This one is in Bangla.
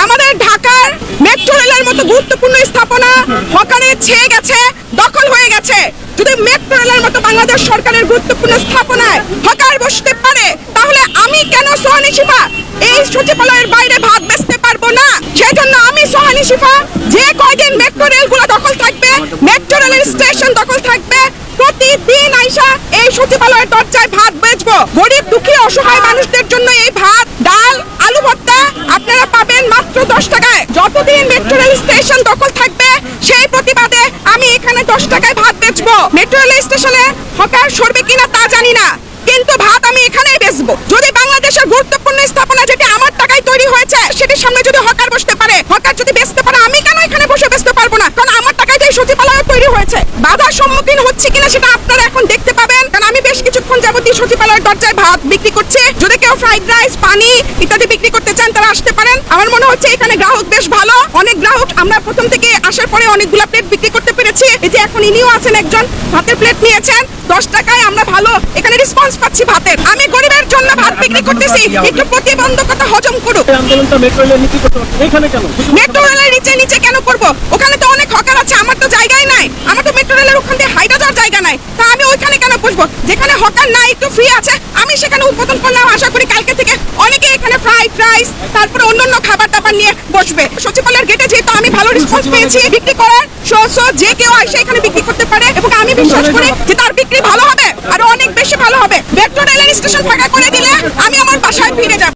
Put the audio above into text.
আমাদের ঢাকার মেট্রো রেলের মতো গুরুত্বপূর্ণ স্থাপনা হকারে ছেয়ে গেছে, দখল হয়ে গেছে। যদি মেট্রো রেলের মতো বাংলাদেশ সরকারের গুরুত্বপূর্ণ স্থাপনায় হকার বসতে পারে, তাহলে আমি কেন সোহানী শিফা এই সচিবালয়ের বাইরে ভাত বেচতে পারবো না? সেজন্য আমি সোহানী শিফা যে কয়দিন মেট্রো রেলগুলো দখল থাকবে, মেট্রো রেলের স্টেশন দখল থাকবে, প্রতিদিন আইসা এই সচিবালয়ের দরজায় ভাত বেচবো। গরিব দুঃখী অসহায় মানুষদের জন্য এই ভাত, ডাল, আলু ভর্তা আপনারা পাবেন মাত্র 10 টাকায়। যতদিন মেট্রো রেল স্টেশন দখল থাকবে, সেই প্রতিবাদে আমি এখানে 10 টাকায় ভাত বেচবো। মেট্রো রেল স্টেশনে হকার সরবে কিনা তা জানি না, কিন্তু ভাত আমি এখানেই বেচবো। যদি বাংলাদেশের গুরুত্বপূর্ণ স্থাপনা যেটি আমার টাকায় তৈরি হয়েছে, সেটির সামনে যদি হকার বসতে পারে, হকার যদি বেচতে পারে, আমি কেন এখানে বসে বেচতে পারবো না? কারণ আমার টাকায় যে সচিবালয় তৈরি হয়েছে। বাধার সম্মুখীন হচ্ছে কিনা সেটা আপনারা এখন দেখতে পাবেন, কারণ আমি বেশ কিছুক্ষণ যাবতীয় সচিবালয়ের দরজায় ভাত বিক্রি করছি। যদি কেউ ফ্রাইড রাইস, পানি ইত্যাদি বিক্রি করতে চান, তারা আসতে পারেন। আমার মনে হচ্ছে এখানে গ্রাহক বেশ ভালো, অনেক গ্রাহক। আমরা প্রথম থেকে আসার পরে অনেকগুলো প্লেট বিক্রি করতে পেরেছি। এই যে এখন ইনিও আছেন, একজন ভাতের প্লেট নিয়েছেন 10 টাকায়। আমরা ভালো এখানে রেসপন্স পাচ্ছি ভাতের। আমি গরিবের জন্য ভাত বিক্রি করতেছি, একটু প্রতিবন্ধকতা হজম করুক। আন্দোলনটা মেট্রো রেলের নিচে করতে পারছেন, এখানে কেন? মেট্রো রেলের নিচে কেন করব? ওখানে তো অনেক হকার আছে, আমার তো জায়গায় নাই। আমার তো মেট্রো রেলের ওখান দিয়ে হাইটা যাওয়ার জায়গা নাই, তা আমি ওইখানে কেন বসবো? যেখানে হকার নাই, একটু ফ্রি আছে, আমি সেখানে উদ্বোধন করলাম। আশা করি কালকে থেকে অনেকে এখানে ফ্রাইড রাইস, তারপরে অন্যান্য খাবার দাবার নিয়ে বসবে। সচিবালয়ের গেটে যেহেতু আমি ভালো রেসপন্স পেয়েছি বিক্রি করার, যে কেউ এসে এখানে বিক্রি করতে পারে, এবং আমি বিশ্বাস করি যে তার বিক্রি ভালো হবে, আরো অনেক বেশি ভালো হবে। মেট্রো রেলের স্টেশন ফাঁকা করে দিলে আমি আমার বাসায় ফিরে যাব।